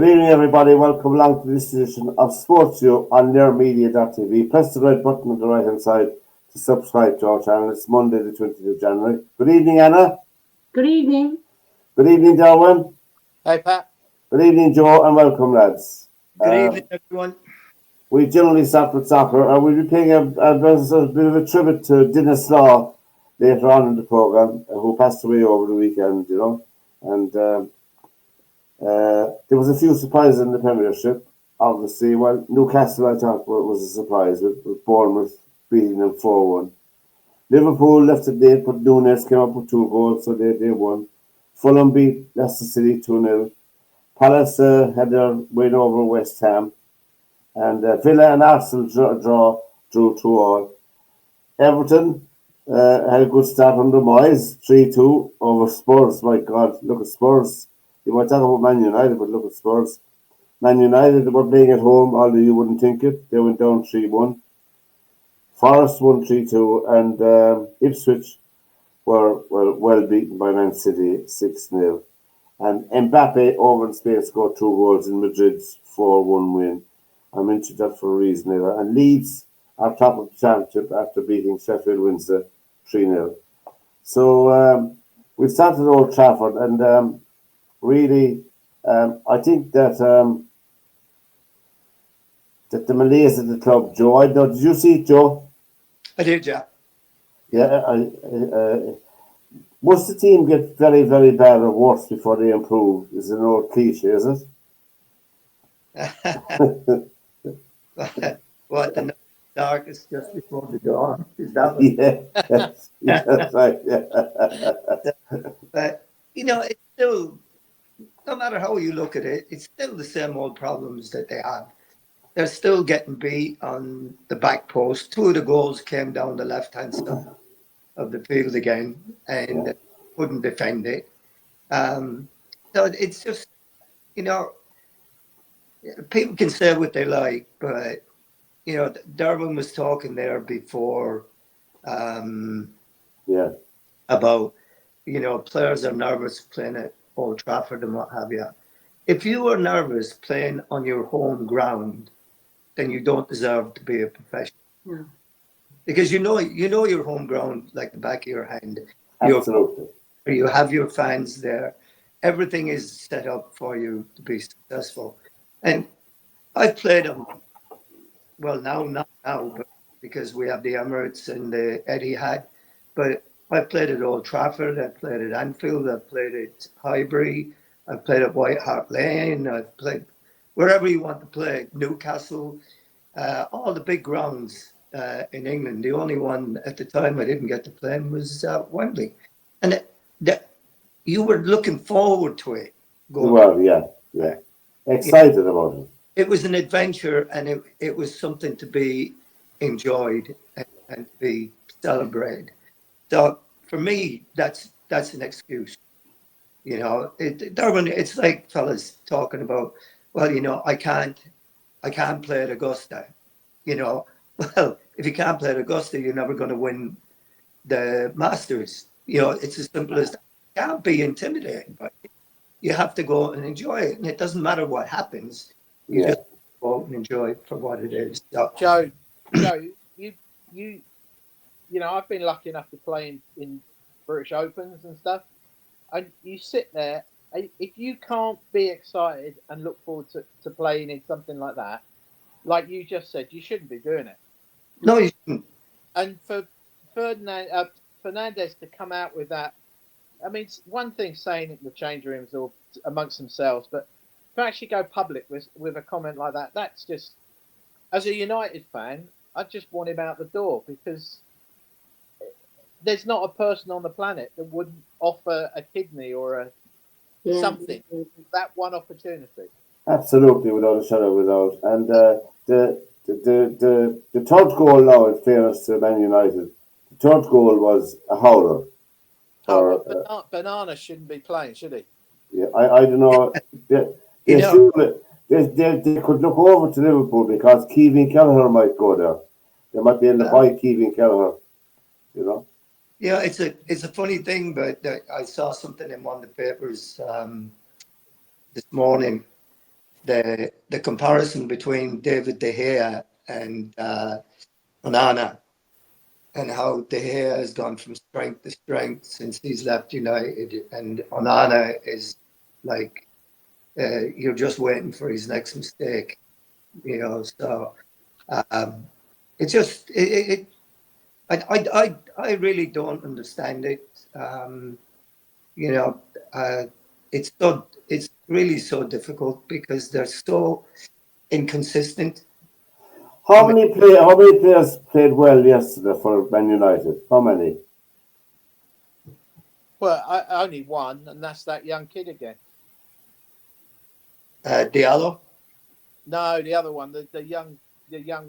Good evening, everybody. Welcome along to this edition of SportsView on nearmedia.tv. Press the red button on the right hand side to subscribe to our channel. It's Monday, the 20th of January. Good evening, Anna. Good evening. Good evening, Derwynne. Hi, Pat. Good evening, Joe, and welcome, lads. Good evening, everyone. We generally start with soccer, and we'll be paying a bit of a tribute to Dennis Law later on in the programme, who passed away over the weekend, And there was a few surprises in the Premiership. Obviously, well, Newcastle, I thought, was a surprise with Bournemouth beating them 4-1. Liverpool left it late, but Nunes came up with 2 goals, so they won. Fulham beat Leicester City 2-0. Palace had their win over West Ham. And Villa and Arsenal drew 2-2. Everton had a good start under Moyes, 3-2 over Spurs. My God, look at Spurs. You might talk about Man United, but look at Spurs. Man United were playing at home, although you wouldn't think it. They went down 3-1. Forest won 3-2, and Ipswich were well beaten by Man City 6-0. And Mbappe over in Spain scored 2 goals in Madrid's 4-1 win. I mentioned that for a reason. And Leeds are top of the championship after beating Sheffield Wednesday 3-0. So we started at Old Trafford, and really, I think that that the malaise at the club, Joe. I know. Did you see it, Joe? I did, yeah. Yeah. Must the team get very, very bad or worse before they improve? Is an old cliche, is it? What, the dark is just before the dawn? Is that what? Yeah, that's right. Yeah. But, it's still, no matter how you look at it, it's still the same old problems that they have. They're still getting beat on the back post. 2 of the goals came down the left-hand side of the field again, and couldn't defend it. So it's just, people can say what they like, but Derwynne was talking there before about players are nervous playing at Old Trafford and what have you. If you are nervous playing on your home ground, then you don't deserve to be a professional. No. Because you know your home ground like the back of your hand. Absolutely. You have your fans there. Everything is set up for you to be successful. And I've played them, well, not now, but because we have the Emirates and the Etihad. But I've played at Old Trafford, I've played at Anfield, I've played at Highbury, I've played at White Hart Lane, I've played wherever you want to play, Newcastle, all the big grounds in England. The only one at the time I didn't get to play in was Wembley. And you were looking forward to it. Well, yeah. Excited about it. It was an adventure, and it was something to be enjoyed and to be celebrated. So for me, that's an excuse. Derwynne, it's like fellas talking about, well, I can't play at Augusta. Well, if you can't play at Augusta, you're never going to win the Masters. It's as simple as that. You can't be intimidated by it. You have to go and enjoy it, and it doesn't matter what happens. You just go out and enjoy it for what it is. So, Joe, I've been lucky enough to play in British Opens and stuff. And you sit there, if you can't be excited and look forward to playing in something like that, like you just said, you shouldn't be doing it. No, you shouldn't. And for Fernandez to come out with that, I mean, it's one thing saying it in the change rooms or amongst themselves, but to actually go public with a comment like that, that's just, as a United fan, I just want him out the door, because there's not a person on the planet that wouldn't offer a kidney or something, that one opportunity. Absolutely, without a shadow of a doubt. And the third goal now, in fairness to Man United, the third goal was a howler. Banana shouldn't be playing, should he? Yeah, I don't know. They could look over to Liverpool, because Kevin Kelleher might go there. They might be in the buy Kevin Kelleher. Yeah, it's a funny thing, but I saw something in one of the papers this morning, the comparison between David De Gea and Onana, and how De Gea has gone from strength to strength since he's left United, and Onana is like you're just waiting for his next mistake, So it's just I really don't understand it. You know, it's really so difficult because they're so inconsistent. How many players played well yesterday for Man United? How many? Well, only one, and that's that young kid again. Diallo? No, the other one, the young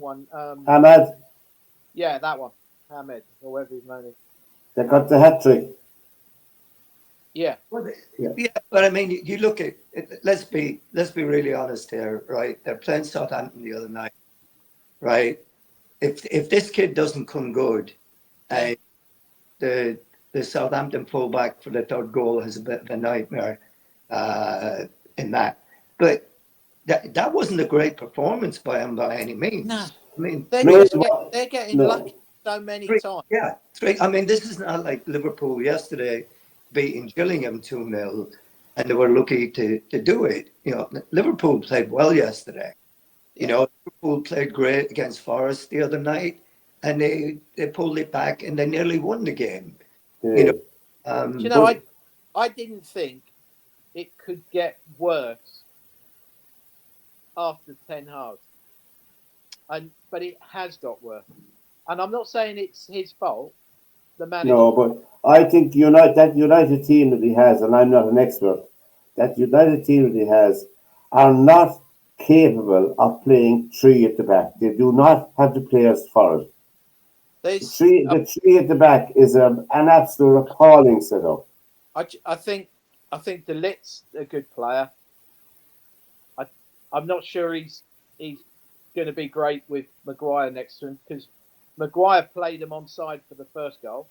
one. Ahmed? Yeah, that one, Ahmed, or whatever his name is. They got the hat trick. Yeah. Well, yeah, but I mean, you look at it, let's be really honest here, right? They're playing Southampton the other night, right? If this kid doesn't come good, and the Southampton fullback for the third goal has a bit of a nightmare in that, but that wasn't a great performance by him by any means. No, I mean, they're getting No. lucky so many times. Yeah, I mean, this is not like Liverpool yesterday beating Gillingham 2-0, and they were lucky to do it. Liverpool played well yesterday. Liverpool played great against Forest the other night, and they pulled it back and they nearly won the game. Yeah. I didn't think it could get worse after Ten Hag, but it has got worse. And I'm not saying it's his fault. The manager. No, but I think that United team that he has, and I'm not an expert, that United team that he has are not capable of playing three at the back. They do not have the players for it. The three at the back is an absolute appalling setup. I think De Ligt's a good player. I'm not sure he's going to be great with Maguire next to him, because Maguire played him onside for the first goal.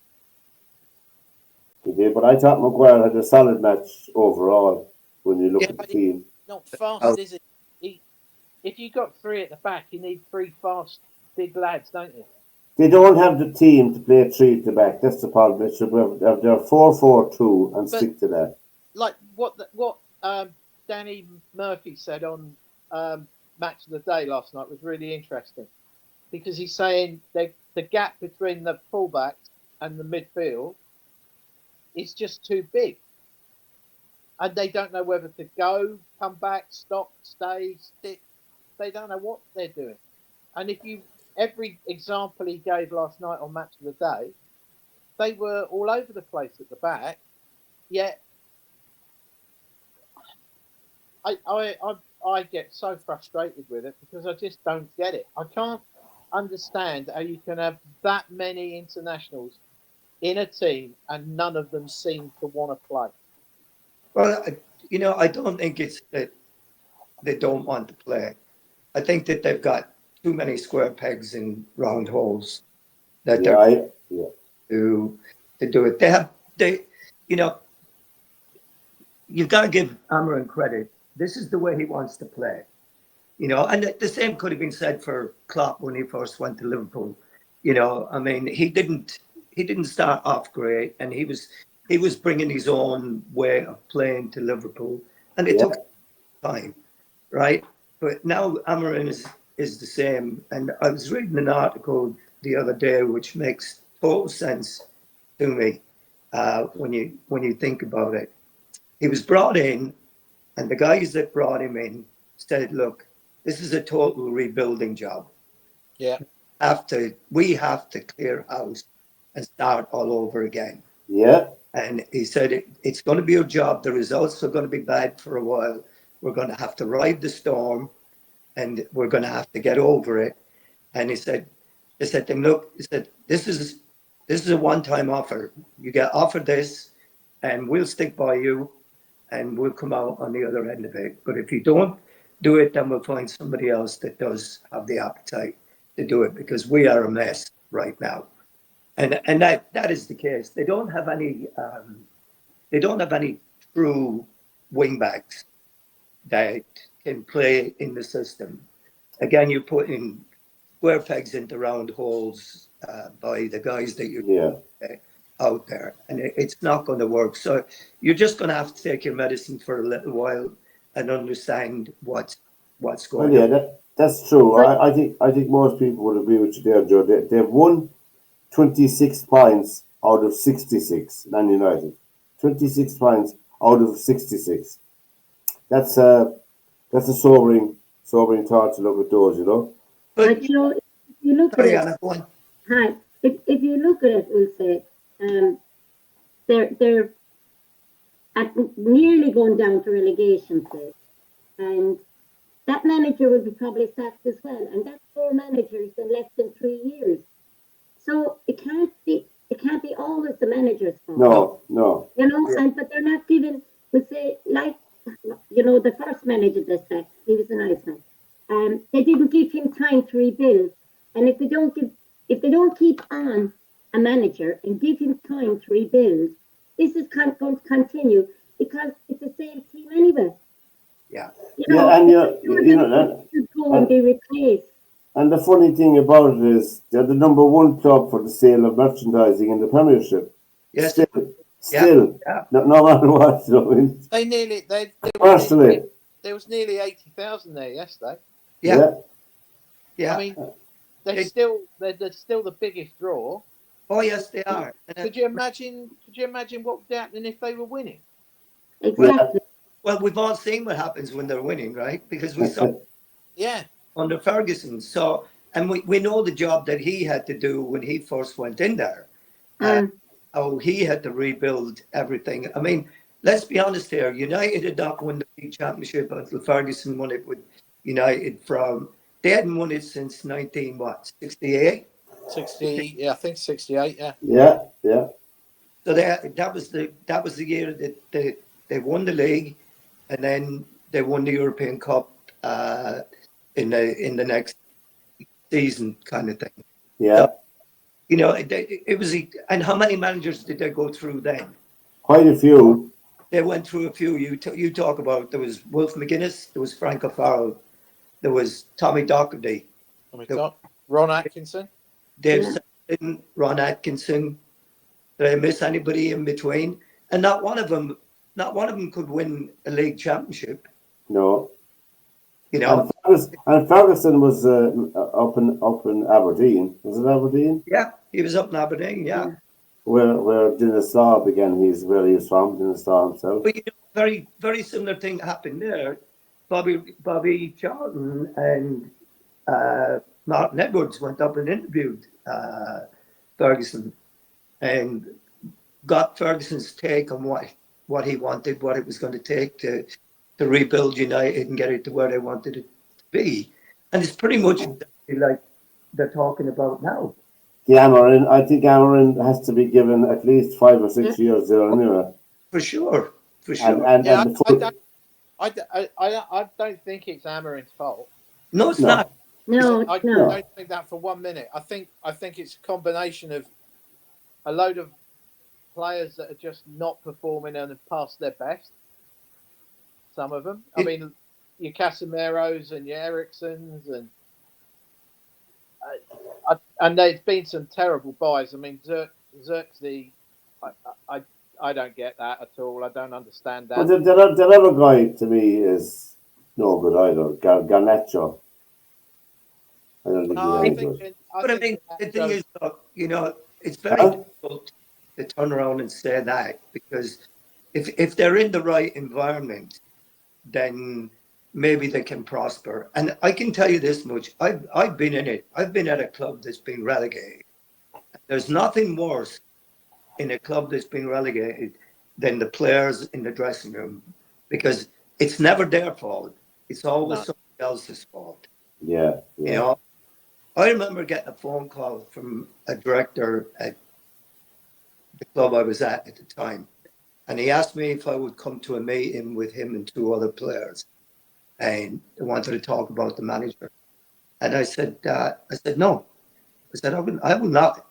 He did, but I thought Maguire had a solid match overall when you look at the team. Not fast, is it? If you got three at the back, you need three fast, big lads, don't you? They don't have the team to play three at the back. That's the problem. They're 4-4-2 and stick to that. Like what Danny Murphy said on Match of the Day last night was really interesting, because he's saying the gap between the fullbacks and the midfield is just too big, and they don't know whether to go, come back, stop, stay, stick. They don't know what they're doing. And every example he gave last night on Match of the Day, they were all over the place at the back. Yet I get so frustrated with it, because I just don't get it. I can't understand how you can have that many internationals in a team and none of them seem to want to play. Well, I don't think it's that they don't want to play. I think that they've got too many square pegs in round holes that to do it. You've got to give Amarin credit. This is the way he wants to play. And the same could have been said for Klopp when he first went to Liverpool. I mean, he didn't start off great, and he was bringing his own way of playing to Liverpool, and it took time, right? But now Amarin is the same. And I was reading an article the other day which makes total sense to me when you think about it. He was brought in, and the guys that brought him in said, "Look, this is a total rebuilding job. Yeah, we have to clear house and start all over again." Yeah. And he said, it's going to be a job. The results are going to be bad for a while. We're going to have to ride the storm, and we're going to have to get over it. And he said to him, "Look," he said, this is a one-time offer. You get offered this, and we'll stick by you, and we'll come out on the other end of it. But if you don't do it, then we'll find somebody else that does have the appetite to do it, because we are a mess right now." And that is the case. They don't have any true wing backs that can play in the system. Again, you're putting square pegs into round holes by the guys that you're out there, and it's not going to work. So you're just going to have to take your medicine for a little while and understand what's going on. That's true. I think most people would agree with you there, Joe. They've won 26 points out of 66, Man United. 26 points out of 66. That's a sobering thought to look at those, you know. But you know, if you look Sorry, at Anna, go on. it, hi, if you look at it, we'll say, they're at nearly going down to relegation stage, and that manager will be probably sacked as well, and that's 4 managers in less than 3 years. So it can't be always the manager's fault. No. You know, but they're not given. We say, like, you know, the first manager they sacked, he was a nice man. They didn't give him time to rebuild, and if they don't keep on a manager and give him time to rebuild, this is going to continue because it's the same team anyway. Yeah. You know, and you know that. Go and be replaced. And the funny thing about it is they're the number 1 club for the sale of merchandising in the Premiership. Yes. Still, no matter what. You know, there was nearly 80,000 there yesterday. Yeah. I mean, they're still the biggest draw. Oh yes, they are. Could you imagine what would happen if they were winning? Exactly. Well, we've all seen what happens when they're winning, right? Because we saw under Ferguson. So, and we know the job that he had to do when he first went in there. How he had to rebuild everything. I mean, let's be honest here. United had not won the league championship until Ferguson won it with United they hadn't won it since 68? 60, yeah, I think 68, Yeah. So that was the year that they won the league, and then they won the European Cup in the next season, kind of thing. Yeah. So, you know, it was. And how many managers did they go through then? Quite a few. They went through a few. You talk about, there was Wolf McGuinness, there was Frank O'Farrell, there was Tommy Docherty, Ron Atkinson, Dave Sutton, Ron Atkinson. Did I miss anybody in between? And not one of them could win a league championship. No. You know. And Ferguson was up in Aberdeen. Was it Aberdeen? Yeah, he was up in Aberdeen. Yeah. Where Dennis Law began. Where he was from. Dennis Law himself. But very very similar thing happened there. Bobby Charlton and Martin Edwards went up and interviewed Ferguson and got Ferguson's take on what he wanted, what it was going to take to rebuild United and get it to where they wanted it to be. And it's pretty much exactly like they're talking about now. I think Amarin has to be given at least 5 or 6 years there anyway. For sure. I don't think it's Amarin's fault. No, it's not. No, I don't think that for 1 minute. I think it's a combination of a load of players that are just not performing and have passed their best. Some of them. I mean, your Casemiros and your Ericssons and there's been some terrible buys. I mean, Xerxes, I don't get that at all. I don't understand that. But the other guy to me is no good either. Garnacho. I don't think he's good. But I mean, the thing is, you know, it's very difficult to turn around and say that, because if they're in the right environment, then maybe they can prosper. And I can tell you this much: I've been in it. I've been at a club that's been relegated. There's nothing worse in a club that's been relegated than the players in the dressing room, because it's never their fault. It's always somebody else's fault. Yeah. You know, I remember getting a phone call from a director at the club I was at the time, and he asked me if I would come to a meeting with him and 2 other players, and they wanted to talk about the manager. And I said no. I said I will not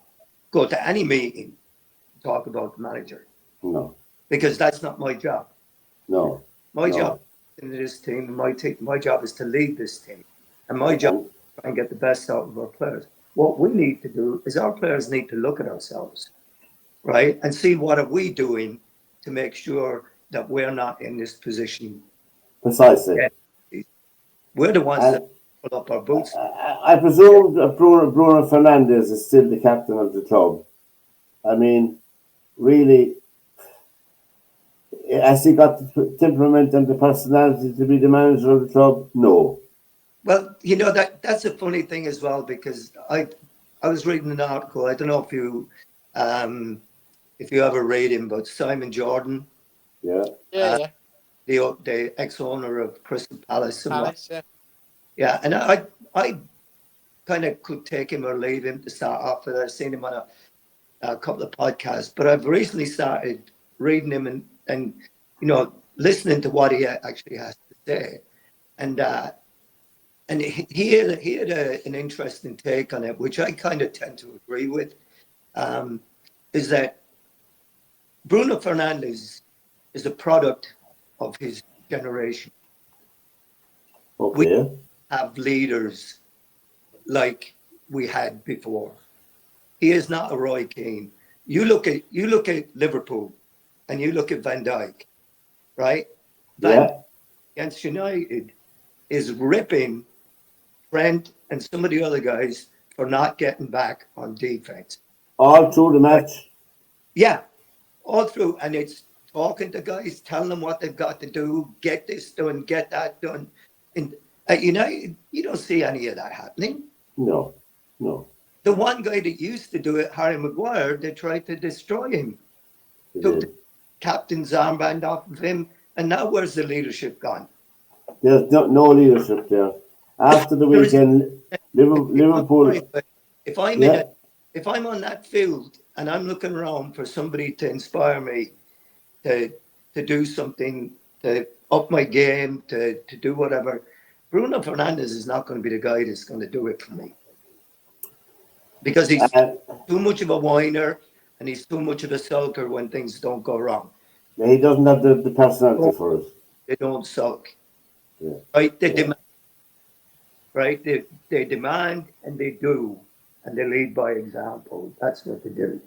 go to any meeting to talk about the manager. No. Because that's not my job. No. My job captain of this team. My job is to lead this team, and my job is to try and get the best out of our players. What we need to do is our players need to look at ourselves, right, and see what are we doing to make sure that we're not in this position. Precisely. Yeah. We're the ones And that pull up our boots. I presume that Bruno Fernandes is still the captain of the club. I mean, really, has he got the temperament and the personality to be the manager of the club? No. Well, that's a funny thing as well, because I was reading an article. I don't know if you ever read him, but Simon Jordan, Yeah. Yeah, the ex-owner of Crystal Palace. Palace, yeah. Yeah, and I kind of could take him or leave him to start off with. I've seen him on a couple of podcasts, but I've recently started reading him and listening to what he actually has to say, and he had an interesting take on it, which I kind of tend to agree with. Is that Bruno Fernandes is a product of his generation. Okay. We have leaders like we had before. He is not a Roy Keane. You look at Liverpool, and you look at Van Dijk, right? Van Dijk against United is ripping Trent and some of the other guys for not getting back on defense. All through the match. Yeah, all through, and it's talking to guys, telling them what they've got to do, get this done, get that done. And at United, you don't see any of that happening. No. The one guy that used to do it, Harry Maguire, they tried to destroy him. Took the captain's armband off of him, and now where's the leadership gone? There's no leadership there. After the weekend, Liverpool. If I'm on that field and I'm looking around for somebody to inspire me to do something, to up my game, to do whatever, Bruno Fernandes is not going to be the guy that's going to do it for me. Because he's too much of a whiner, and he's too much of a sulker when things don't go wrong. He doesn't have the personality for it. They don't sulk. Yeah. Right? They demand. Right? They demand and they do, and they lead by example. That's what they do.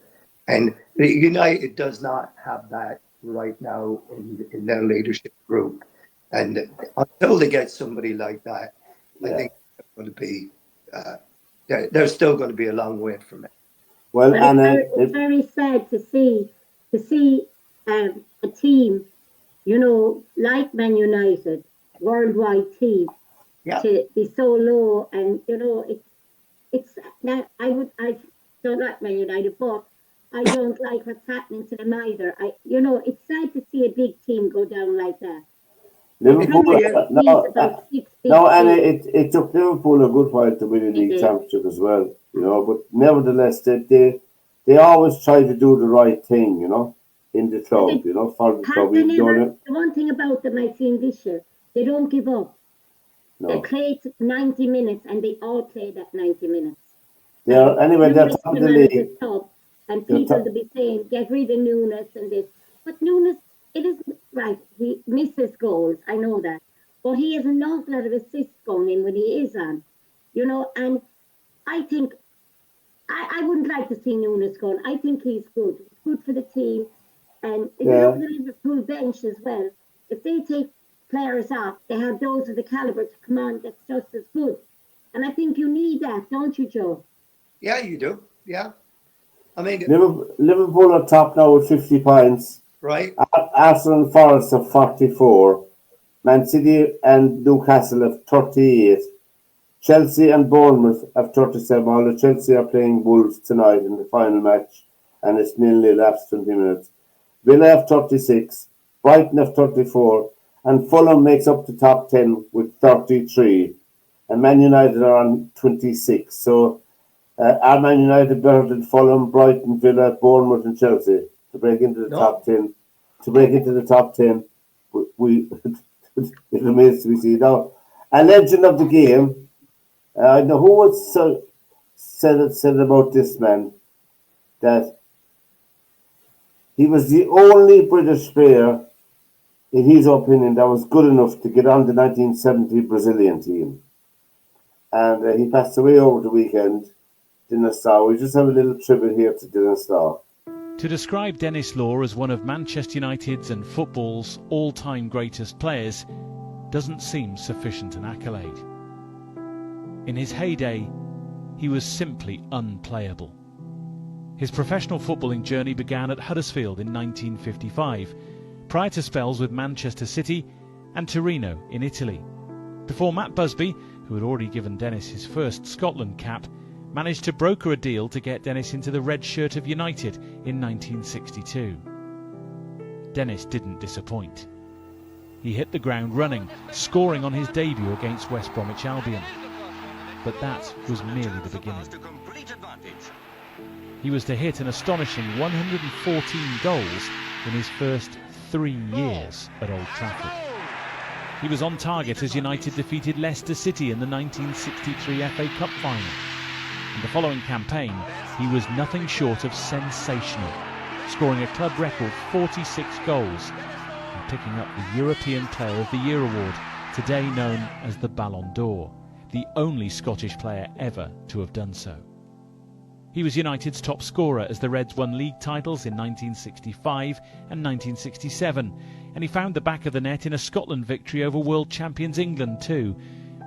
And the United does not have that right now in their leadership group. And until they get somebody like that, I think they're going to be. They're still going to be a long way from it. Well, and it's very sad to see a team, like Man United, worldwide team, to be so low, and it's now I don't like Man United, but I don't like what's happening to them either. It's sad to see a big team go down like that. Liverpool, and it took Liverpool a good while to win the league championship as well, but nevertheless, they always try to do the right thing, in the club, for the club. The one thing about them I've seen this year, they don't give up. No. They play 90 minutes, and they all play that 90 minutes. They're top of the league. And people will be saying, get rid of Nunes and this. But Nunes, it isn't right. He misses goals, I know that. But he has an awful lot of assists going in when he is on. And I think, I wouldn't like to see Nunes gone. I think he's good. It's good for the team. And if you look at the Liverpool bench as well, if they take players off, they have those of the caliber to come on that's just as good. And I think you need that, don't you, Joe? Yeah, you do. Yeah. I mean, Liverpool are top now with 50 points. Right. Arsenal and Forest have 44. Man City and Newcastle have 38. Chelsea and Bournemouth have 37. All the Chelsea are playing Wolves tonight in the final match, and it's nearly last 20 minutes. Villa have 36. Brighton have 34. And Fulham makes up the top 10 with 33. And Man United are on 26. So, are Man United better than Fulham, Brighton, Villa, Bournemouth, and Chelsea to break into the top 10? To break into the top 10, it remains to be seen. Now, a legend of the game. I know who was said about this man that he was the only British player in his opinion, that was good enough to get on the 1970 Brazilian team. And he passed away over the weekend. Dennis Law. We just have a little tribute here to Dennis Law. To describe Dennis Law as one of Manchester United's and football's all-time greatest players doesn't seem sufficient an accolade. In his heyday, he was simply unplayable. His professional footballing journey began at Huddersfield in 1955, prior to spells with Manchester City and Torino in Italy, before Matt Busby, who had already given Dennis his first Scotland cap, managed to broker a deal to get Dennis into the red shirt of United in 1962. Dennis didn't disappoint. He hit the ground running, scoring on his debut against West Bromwich Albion. But that was merely the beginning. He was to hit an astonishing 114 goals in his first 3 years at Old Trafford. He was on target as United defeated Leicester City in the 1963 FA Cup final. In the following campaign, he was nothing short of sensational, scoring a club record 46 goals and picking up the European Player of the Year award, today known as the Ballon d'Or, the only Scottish player ever to have done so. He was United's top scorer as the Reds won league titles in 1965 and 1967, and he found the back of the net in a Scotland victory over world champions England too,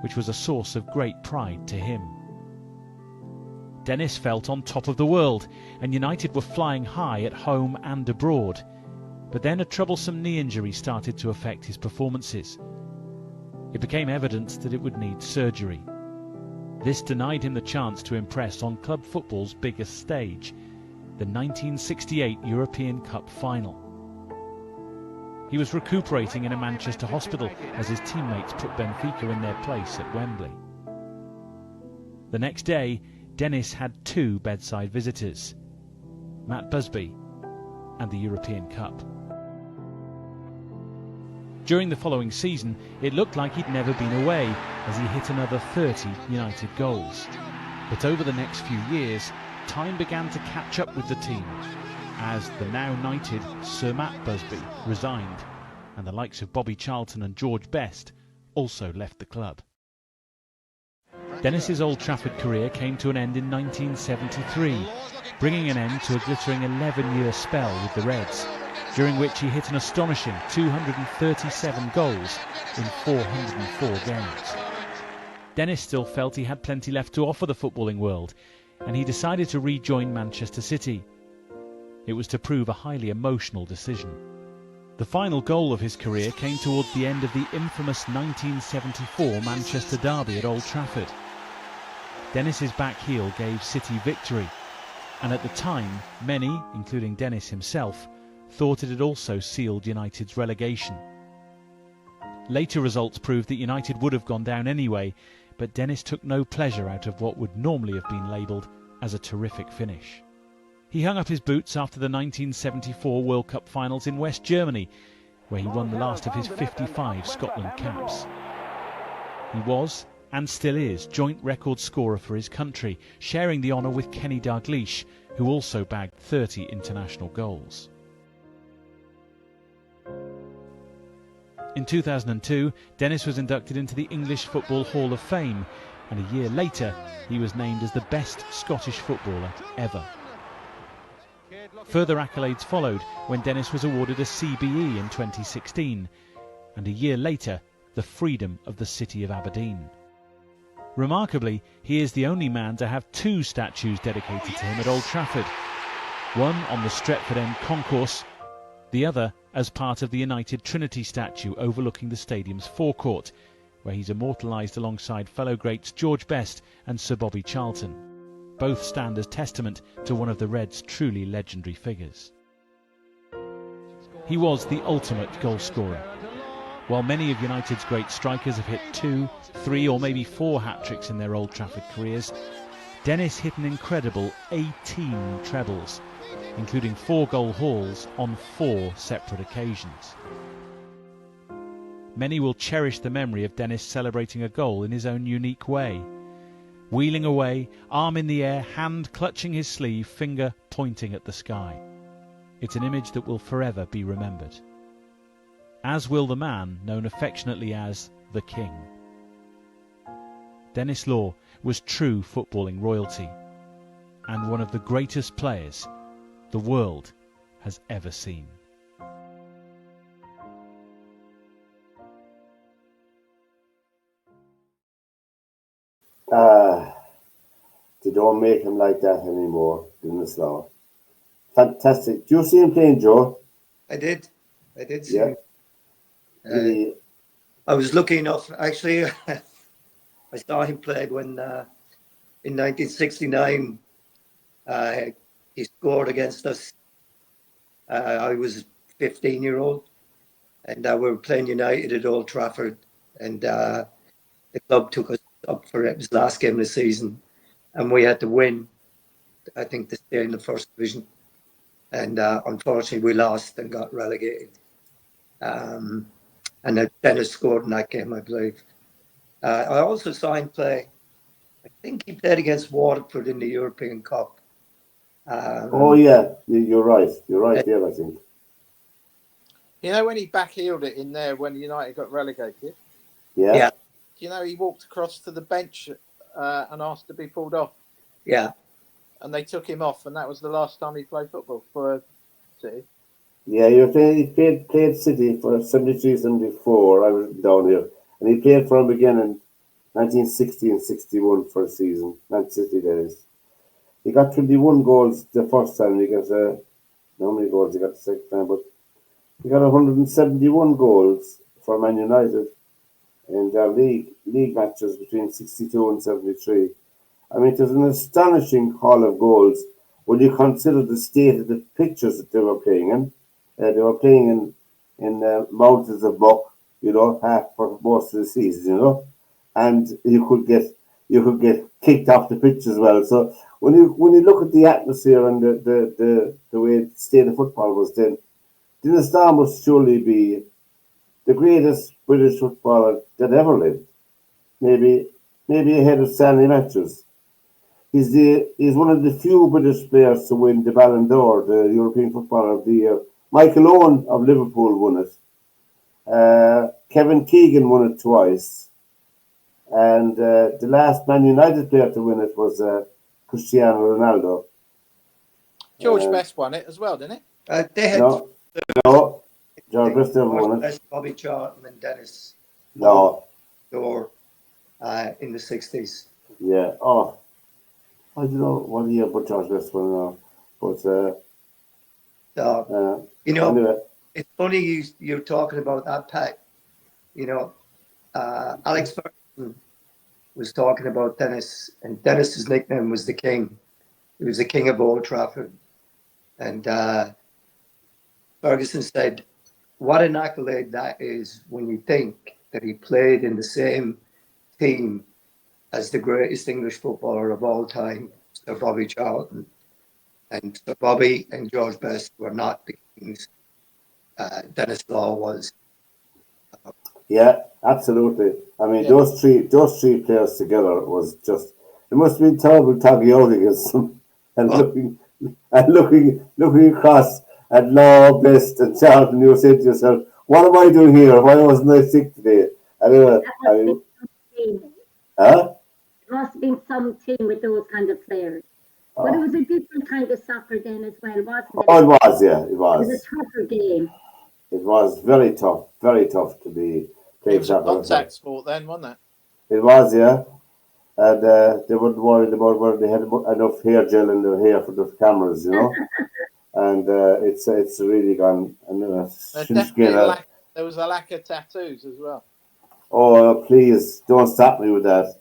which was a source of great pride to him. Dennis felt on top of the world, and United were flying high at home and abroad. But then a troublesome knee injury started to affect his performances. It became evident that it would need surgery. This denied him the chance to impress on club football's biggest stage, the 1968 European Cup final. He was recuperating in a Manchester hospital as his teammates put Benfica in their place at Wembley. The next day, Dennis had 2 bedside visitors, Matt Busby and the European Cup. During the following season, it looked like he'd never been away as he hit another 30 United goals. But over the next few years, time began to catch up with the team as the now knighted Sir Matt Busby resigned and the likes of Bobby Charlton and George Best also left the club. Dennis's Old Trafford career came to an end in 1973, bringing an end to a glittering 11-year spell with the Reds, during which he hit an astonishing 237 goals in 404 games. Dennis still felt he had plenty left to offer the footballing world, and he decided to rejoin Manchester City. It was to prove a highly emotional decision. The final goal of his career came towards the end of the infamous 1974 Manchester derby at Old Trafford. Dennis's back heel gave City victory, and at the time, many, including Dennis himself, thought it had also sealed United's relegation. Later results proved that United would have gone down anyway, but Dennis took no pleasure out of what would normally have been labelled as a terrific finish. He hung up his boots after the 1974 World Cup finals in West Germany, where he won the last of his 55 Scotland caps. He was, and still is, joint record scorer for his country, sharing the honour with Kenny Dalglish, who also bagged 30 international goals. In 2002, Dennis was inducted into the English Football Hall of Fame, and a year later he was named as the best Scottish footballer ever. Further accolades followed when Dennis was awarded a CBE in 2016, and a year later the Freedom of the City of Aberdeen. Remarkably, he is the only man to have 2 statues dedicated to him at Old Trafford, one on the Stretford End concourse, the other as part of the United Trinity statue overlooking the stadium's forecourt, where he's immortalised alongside fellow greats George Best and Sir Bobby Charlton. Both stand as testament to one of the Reds' truly legendary figures. He was the ultimate goalscorer. While many of United's great strikers have hit 2, 3 or maybe 4 hat-tricks in their Old Trafford careers, Dennis hit an incredible 18 trebles, including 4 goal hauls on 4 separate occasions. Many will cherish the memory of Dennis celebrating a goal in his own unique way. Wheeling away, arm in the air, hand clutching his sleeve, finger pointing at the sky. It's an image that will forever be remembered. as will the man known affectionately as the King. Denis Law was true footballing royalty and one of the greatest players the world has ever seen. They don't make him like that anymore, Denis Law. Fantastic. Do you see him playing, Joe? I did see Yeah. him. He- I was lucky enough, actually. I saw him play when in 1969 he scored against us. I was 15-year-old, and we were playing United at Old Trafford, and the club took us up for it. It was the last game of the season, and we had to win, I think, to stay in the first division. And unfortunately, we lost and got relegated. And then Dennis scored in that game, I believe. I also saw him play. I think he played against Waterford in the European Cup. oh, yeah. You're right. You're right there, I think. You know when he backheeled it in there when United got relegated? Yeah. Yeah. You know he walked across to the bench and asked to be pulled off, Yeah. and they took him off, and that was the last time he played football for City. Yeah, he played City for 73, 74. I was down here. And he played for him again in 1960 and 61 for a season. Man City, that is. He got 21 goals the first time. He got, how many goals he got the second time? But he got 171 goals for Man United in their league matches between 62 and 73. I mean, it was an astonishing haul of goals when you consider the state of the pitches that they were playing in. They were playing in mountains of muck, half for most of the season, and you could get kicked off the pitch as well. So when you look at the atmosphere and the way the state of football was then, Denis Law must surely be the greatest British footballer that ever lived. Maybe ahead of Stanley Matthews. He's one of the few British players to win the Ballon d'Or, the European Footballer of the Year. Michael Owen of Liverpool won it. Kevin Keegan won it twice. And the last Man United player to win it was Cristiano Ronaldo. George Best won it as well, didn't he? They had No, George Best never won it. Bobby Charlton and Dennis No. Law in the 60s. Yeah. Oh, I don't know what year but George Best won now. But anyway. It's funny you're talking about that, Pat. Alex Ferguson was talking about Dennis, and Dennis's nickname was the King. He was the King of Old Trafford. And Ferguson said, what an accolade that is when you think that he played in the same team as the greatest English footballer of all time, Sir Bobby Charlton. And Sir Bobby and George Best were not the Kings. Denis Law was. Yeah, absolutely. I mean, those three players together was just. It must have been terrible talking out against them and looking across at Law, Best, and Charlton. You say to yourself, "What am I doing here? Why wasn't I sick today?" It Huh? must have been some team with those kind of players. But it was a different kind of soccer then as well, wasn't it? Oh, it was, yeah, it It was. was a tougher game. It was very tough to be It playing was a soccer. contact sport then, wasn't it? It was, yeah. And they weren't worried about whether they had enough hair gel in their hair for the cameras, And it's really gone. And There was a lack of tattoos as well. oh, please don't stop me with that.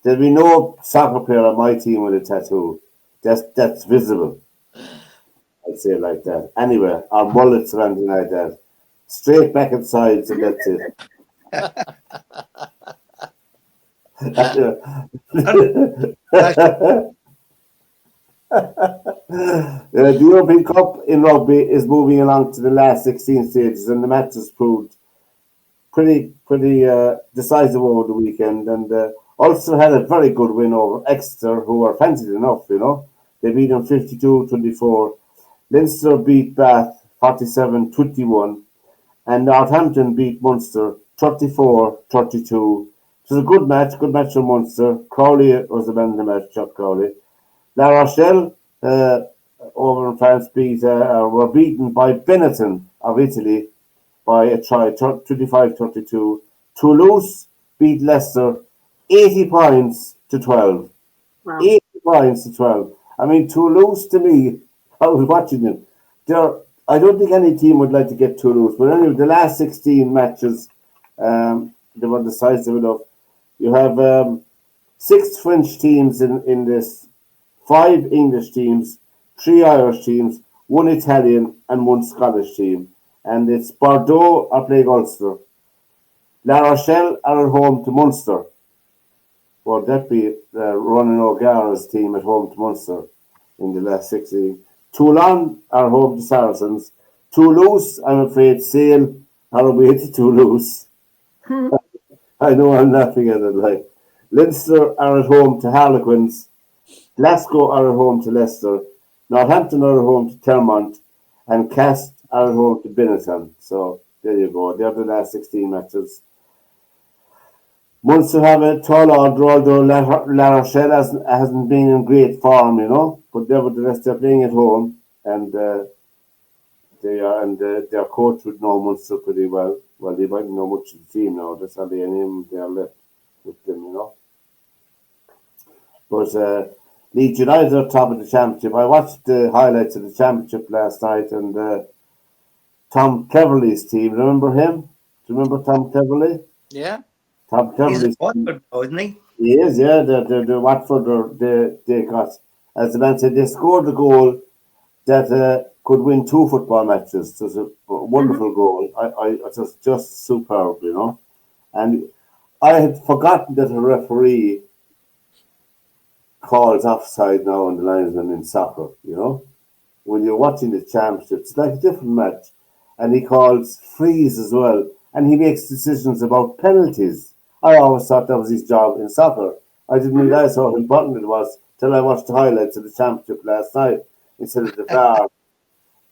There'll be no soccer player on my team with a tattoo. That's visible. I'd say it like that. Anyway, our mullets or anything like that. Straight back and sides, and that's it. The European Cup in rugby is moving along to the last 16 stages, and the matches proved pretty decisive over the weekend. And Ulster had a very good win over Exeter, who were fancied enough. They beat them 52-24. Leinster beat Bath 47-21. And Northampton beat Munster 34-32. It was a good match for Munster. Crowley was the man in the match, Chuck Crowley. La Rochelle, over in France, were beaten by Benetton of Italy by a try, 25-32. Toulouse beat Leicester 80 points to 12. Wow. 80 points to 12. I mean, Toulouse, to me, I was watching them. I don't think any team would like to get Toulouse, but anyway, the last 16 matches, they were decisive enough. You have 6 French teams in this, 5 English teams, 3 Irish teams, 1 Italian, and 1 Scottish team. And it's Bordeaux are playing Ulster. La Rochelle are at home to Munster. Well, that'd be Ronan O'Gara's team at home to Munster in the last 16. Toulon are home to Saracens. Toulouse, I'm afraid, Sale are away to Toulouse. I know I'm laughing at it. Like Leinster are at home to Harlequins. Glasgow are at home to Leicester. Northampton are at home to Clermont. And Cast are at home to Benetton. So there you go. They're the last 16 matches. Munster have a tall order, although La Rochelle hasn't been in great form, you know. But nevertheless, they're playing at home, and their coach would know Munster pretty well. Well, they might know much of the team now. That's how they are left with them, you know. But Leeds United are top of the championship. I watched the highlights of the championship last night, and Tom Cleverley's team. Remember him? Do you remember Tom Cleverley? Yeah. Tom He's Cleverley's a Watford, though, isn't he? He is, yeah. The Watford, they got, as the man said, they scored a goal that could win 2 football matches. It was a wonderful goal. It was just superb, you know. And I had forgotten that a referee calls offside now on the linesman in soccer, you know. When you're watching the championship, it's like a different match. And he calls freeze as well. And he makes decisions about penalties. I always thought that was his job in soccer. I didn't realize how important it was till I watched the highlights of the championship last night instead of the VAR.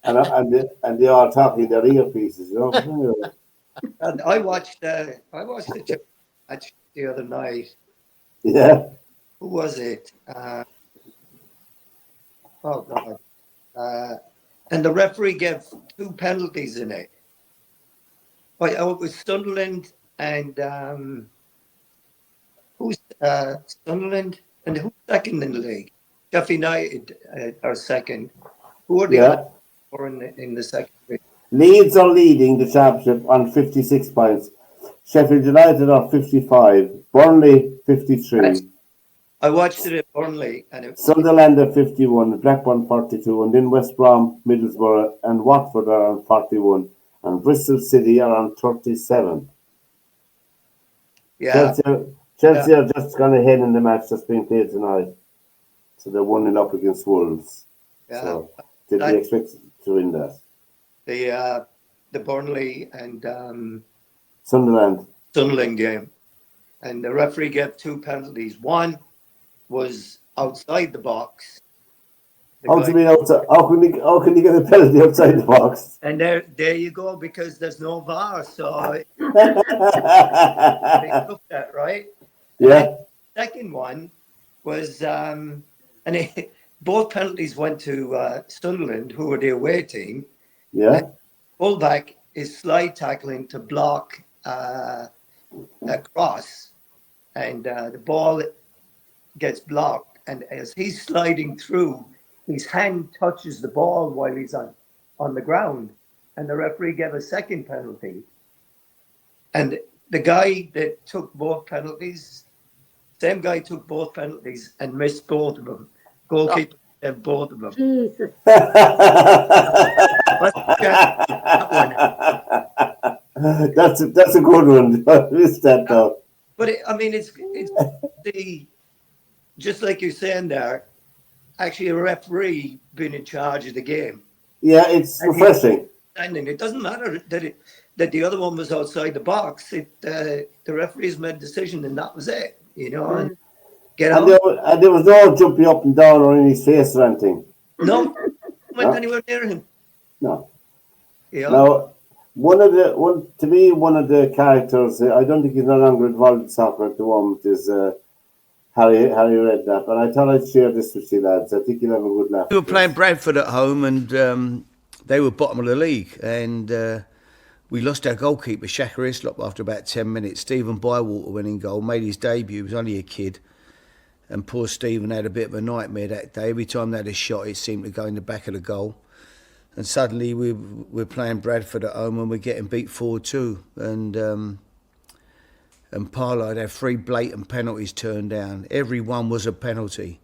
And they all talking their earpieces, you know. Anyway. And I watched the match the other night. Yeah. Who was it? Oh God! And the referee gave 2 penalties in it. It was Sunderland and who's Sunderland and who's second in the league? Sheffield United are second. Who are the other four in the second league? Leeds are leading the championship on 56 points. Sheffield United are 55. Burnley 53. I watched it at Burnley and Sunderland at 51. Blackburn 42. And then West Brom, Middlesbrough, and Watford are on 41. And Bristol City are on 37. Yeah. Chelsea are just gone ahead in the match that's being played tonight. So they're 1-0 up against Wolves. Yeah. So did we expect to win that? The Burnley and Sunderland game. And the referee gave 2 penalties. One was outside the box. How do you mean outside? How can you get a penalty outside the box? And there you go, because there's no VAR, so they looked at, right? Yeah. Second one was both penalties went to Sunderland, who were the away team. Yeah. And fullback is slide tackling to block a cross, and the ball gets blocked, and as he's sliding through, his hand touches the ball while he's on the ground, and the referee gave a second penalty. And the guy that took both penalties, same guy took both penalties and missed both of them. Goalkeeper and both of them. Jesus. That's a good one. I missed that though. But it's just like you're saying there, actually a referee being in charge of the game. Yeah, it's refreshing. It doesn't matter that the other one was outside the box. The referees made a decision and that was it. You know, and get out. And there was no jumping up and down or in his face or anything. No, went anywhere near him. No. Now, one of the characters, I don't think he's no longer involved in soccer at the moment, is Harry Redknapp. And I thought I'd share this with you lads. I think you'll have a good laugh. We were playing Bradford at home, and they were bottom of the league, and we lost our goalkeeper, Shaka Islop, after about 10 minutes. Stephen Bywater went in goal, made his debut. He was only a kid. And poor Stephen had a bit of a nightmare that day. Every time they had a shot, it seemed to go in the back of the goal. And suddenly we're playing Bradford at home and we're getting beat 4-2. And Parlour had 3 blatant penalties turned down. Every one was a penalty.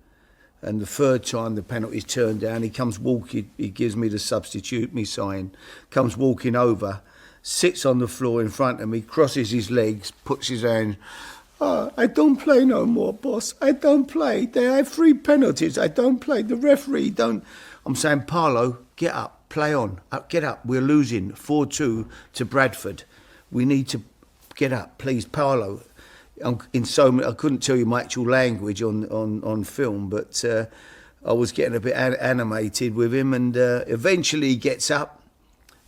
And the third time the penalty's turned down, he comes walking, he gives me the substitute me sign, comes walking over, sits on the floor in front of me, crosses his legs, puts his hand, I don't play no more, boss. I don't play. They have 3 penalties. I don't play. The referee don't. I'm saying, Parlo, get up, play on. Get up. We're losing 4-2 to Bradford. We need to get up, please, Parlo. I couldn't tell you my actual language on film, but I was getting a bit animated with him, and eventually he gets up,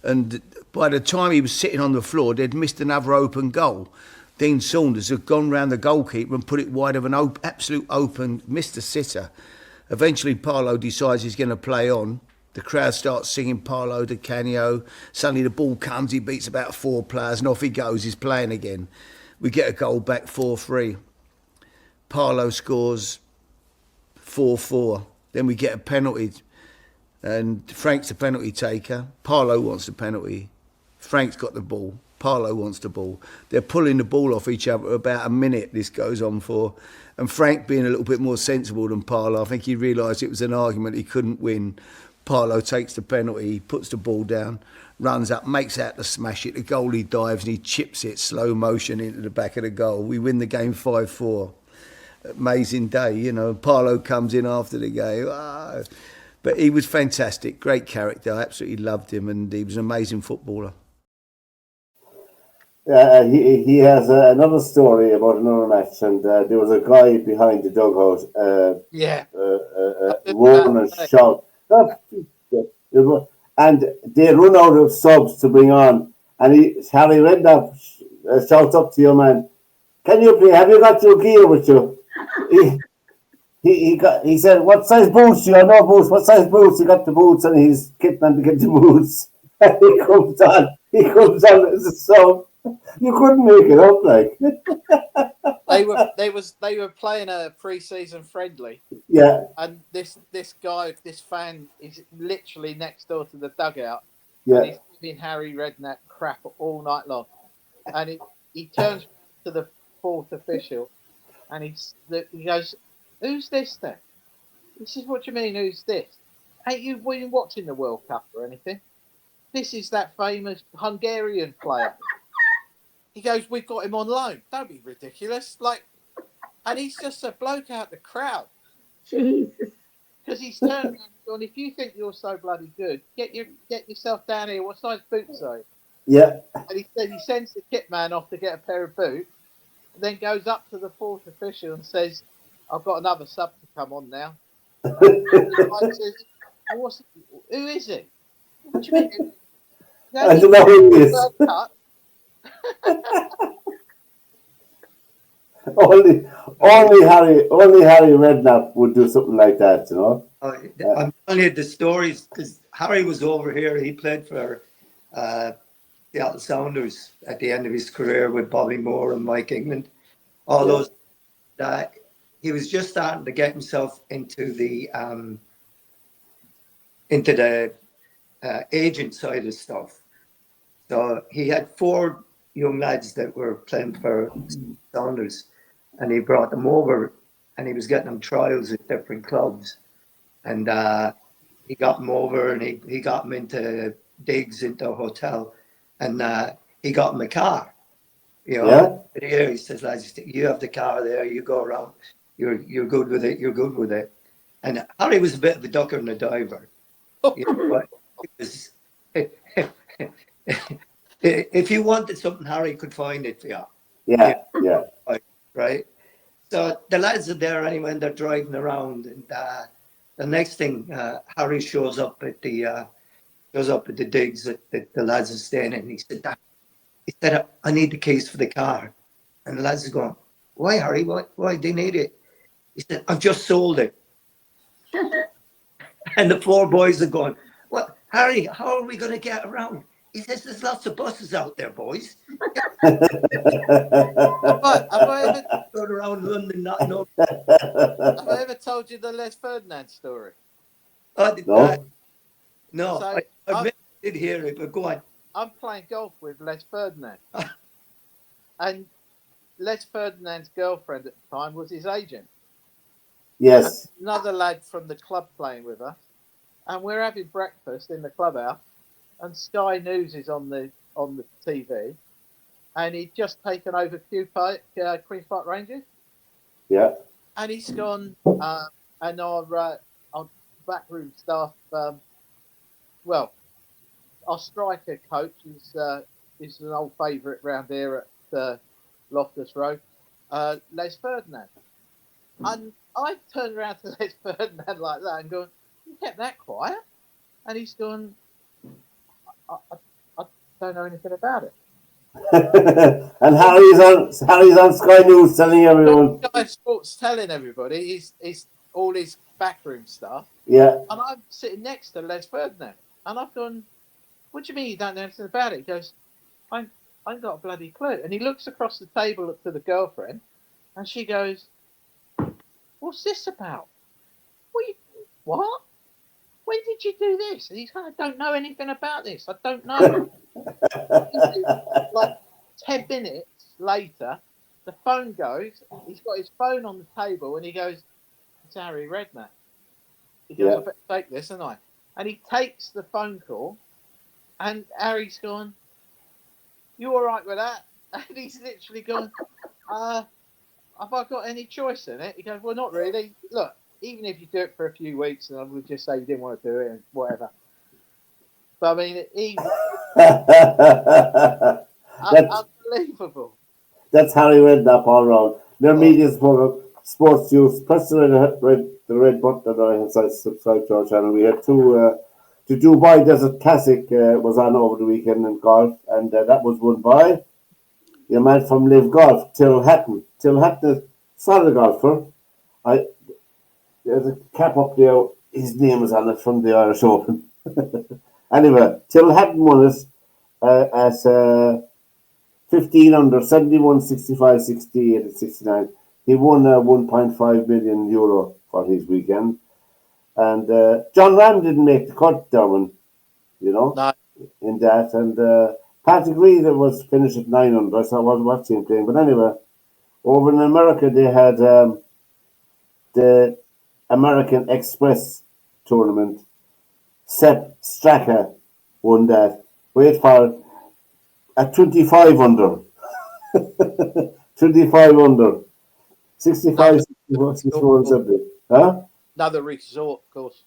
and by the time he was sitting on the floor, they'd missed another open goal. Dean Saunders had gone round the goalkeeper and put it wide of an absolute open, missed the sitter. Eventually Parlo decides he's going to play on. The crowd starts singing Parlo de Canio. Suddenly the ball comes, he beats about 4 players and off he goes, he's playing again. We get a goal back 4-3. Parlo scores 4-4. Then we get a penalty and Frank's the penalty taker. Parlo wants the penalty. Frank's got the ball. Parlo wants the ball. They're pulling the ball off each other about a minute this goes on for. And Frank, being a little bit more sensible than Parlo, I think he realised it was an argument he couldn't win. Parlo takes the penalty, he puts the ball down, runs up, makes out to smash it. The goalie dives and he chips it slow motion into the back of the goal. We win the game 5-4. Amazing day, you know. Parlo comes in after the game. Ah. But he was fantastic, great character. I absolutely loved him, and he was an amazing footballer. He has another story about another match, and there was a guy behind the dugout. Ronan shout, and they run out of subs to bring on, and Harry Redknapp shouts up to your man, "Can you play? Have you got your gear with you?" He said, "What size boots do you have? No boots. What size boots?" He got the boots, and he's kitman to get the boots. And he comes on as a sub. You couldn't make it up, like. They were playing a pre-season friendly. Yeah. And this fan is literally next door to the dugout. Yeah. And he's giving Harry Redknapp crap all night long. And he turns to the 4th official, and he goes, "Who's this then?" He says, "What do you mean, who's this? Ain't you been watching the World Cup or anything? This is that famous Hungarian player." He goes, "We've got him on loan." Don't be ridiculous. And he's just a bloke out the crowd. Jesus. Because he's turned on, if you think you're so bloody good, get yourself down here. What size boots are you? Yeah. And he said he sends the kit man off to get a pair of boots, and then goes up to the 4th official and says, "I've got another sub to come on now." And the says, "Who is it?" "What do you mean?" I don't know who it is. only Harry Redknapp would do something like that, you know. I'm telling you the stories because Harry was over here. He played for the Seattle Sounders at the end of his career with Bobby Moore and Mike England. All those. He was just starting to get himself into the agent side of stuff. So he had 4 young lads that were playing for Sounders, and he brought them over, and he was getting them trials at different clubs, and he got them over, and he got them into digs into a hotel, and he got them a car. You know, here he says, "Lads, you have the car there. You go around. You're good with it. You're good with it." And Harry was a bit of a ducker and a diver. You know, but it was. If you wanted something, Harry could find it for you. Yeah. Right. So the lads are there anyway, and they're driving around, and the next thing, Harry shows up at the goes up at the digs that the lads are staying in. And he said, I need the keys for the car. And the lads are going, why, Harry? Why do you need it? He said, I've just sold it. And the 4 boys are going, well, Harry, how are we going to get around? He says, there's lots of buses out there, boys. Have I ever Going around London, not know. have I ever told you the Les Ferdinand story? No, So I did hear it, but go on. I'm playing golf with Les Ferdinand, and Les Ferdinand's girlfriend at the time was his agent. Yes. And another lad from the club playing with us, and we're having breakfast in the clubhouse, and Sky News is on the TV, and he'd just taken over Queen's Park Rangers. Yeah. And he's gone, and our backroom staff, our striker coach is an old favourite round here at Loftus Road, Les Ferdinand. And I turned around to Les Ferdinand like that and going, you kept that quiet? And he's gone, I don't know anything about it. And Harry's on Sky News telling everyone. Sky Sports telling everybody he's all his backroom stuff. Yeah. And I'm sitting next to Les Ferdinand, and I've gone, what do you mean you don't know anything about it? He goes, I ain't got a bloody clue. And he looks across the table to the girlfriend, and she goes, what's this about? What? When did you do this? And he's going, I don't know anything about this. I don't know. Like 10 minutes later, the phone goes. He's got his phone on the table, and he goes, it's Harry Redknapp. He goes, I better take this, and And he takes the phone call, and Harry's gone, you all right with that? And he's literally gone, have I got any choice in it? He goes, well, not really. Look, even if you do it for a few weeks, and I would just say you didn't want to do it and whatever. But I mean, unbelievable. That's Harry Redknapp all round. Their media's program, SportsView, press the red button on the subscribe to our channel. We had the Dubai Desert Classic was on over the weekend in golf, and that was won by the man from Live Golf, Till Hatton. Till Hatton is a solid golfer. There's a cap up there. His name is on it from the Irish Open. Anyway, Till Hatton won it at 15 under, 71, 65, 68, and 69. He won €1.5 million for his weekend. And John Ram didn't make the cut, Derwynne, No. in that. And Patrick Reed was finished at 9 under, so I wasn't watching him playing. But anyway, over in America, they had the American Express tournament. Sepp Straka won that. Wait for it. At 25 under. 25 under. 65, 64, 64, 70. Huh? Another resort, of course.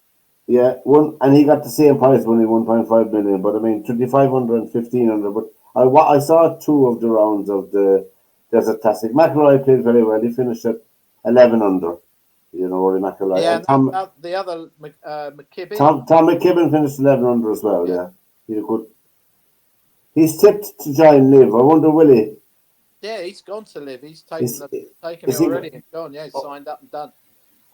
Yeah, and he got the same prize when he 1.5 million. But I mean, 25 under and 15 under. But I saw 2 of the rounds of the Desert Classic. McIlroy played very well. He finished at 11 under. Rory McIlroy. Yeah, and the other McKibben. Tom McKibben finished 11 under as well. Yeah, he's tipped to join Live. I wonder, will he? Yeah, he's gone to Live. He's taken it already and gone. Yeah, he's signed up and done.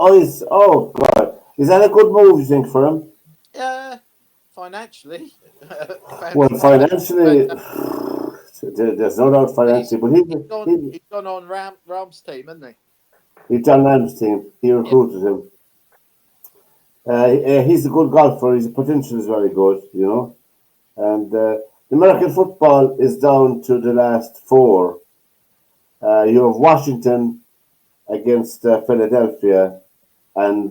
Oh God! Is that a good move, you think, for him? Yeah, financially. Well, financially, there's no doubt financially, but he's gone on Ram's team, hasn't he? He's John Lamb's team. He recruited him. He's a good golfer. His potential is very good, And the American football is down to the last 4. You have Washington against Philadelphia and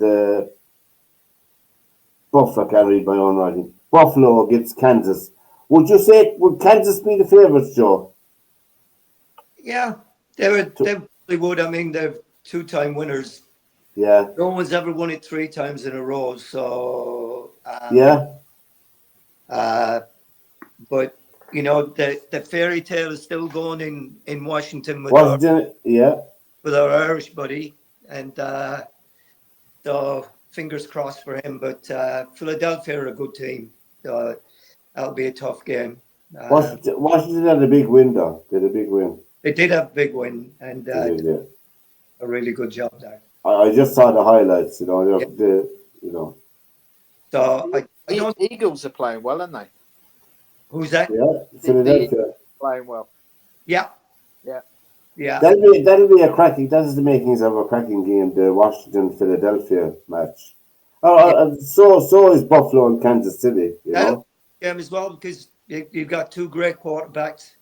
Buffalo. I can't read my own writing. Buffalo against Kansas. Would Kansas be the favourites, Joe? Yeah, they probably would. I mean, they're 2-time winners. Yeah. No one's ever won it 3 times in a row. So yeah. But the fairy tale is still going in Washington with with our Irish buddy, and so fingers crossed for him. But Philadelphia are a good team. that'll be a tough game. Washington had a big win, though. They had a big win. They did have a big win and They did, yeah. a really good job there. I just saw the highlights, you know. Yeah. You know. So I don't. Eagles are playing well, aren't they? Who's that? Yeah, Philadelphia. Playing well. Yeah. Yeah. Yeah. That'll be a cracking. That is the makings of a cracking game. The Washington Philadelphia match. So is Buffalo and Kansas City. You know. Game as well because you've got two great quarterbacks.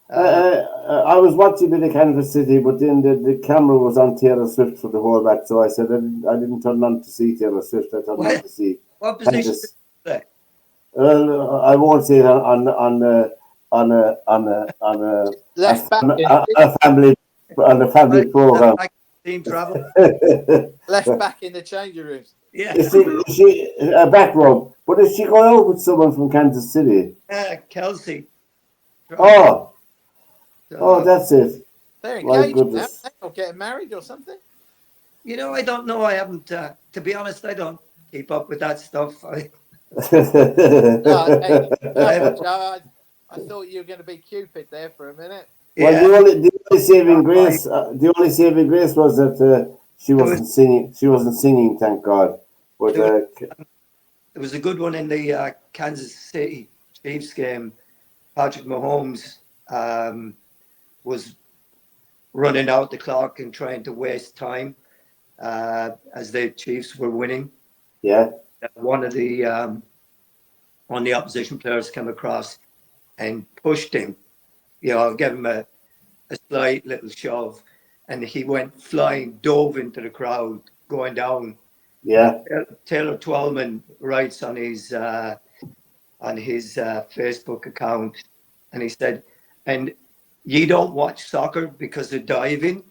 I was watching a bit of Kansas City, but then the camera was on Taylor Swift for the whole match, so I said I didn't turn on to see Taylor Swift. I turned on to see What position Kansas. is that? I won't say it on Left back. a family program. Team travel. Left back in the changing rooms. Yeah. Is she a back rub? But is she going out with someone from Kansas City? Kelsey. Oh, that's it. They're My engaged now. goodness. They're not getting married or something. You know, I don't know. I haven't. To be honest, I don't keep up with that stuff. I thought you were going to be Cupid there for a minute. Well, Yeah. the only saving grace was that she wasn't singing. She wasn't singing, thank God. But There was a good one in the Kansas City Chiefs game. Patrick Mahomes was running out the clock and trying to waste time as the Chiefs were winning. yeah, One of the opposition players came across and pushed him. You know, gave him a slight little shove, and he went flying, dove into the crowd, going down. yeah. Taylor Twellman writes on his Facebook account, and he said, "And you don't watch soccer because of diving."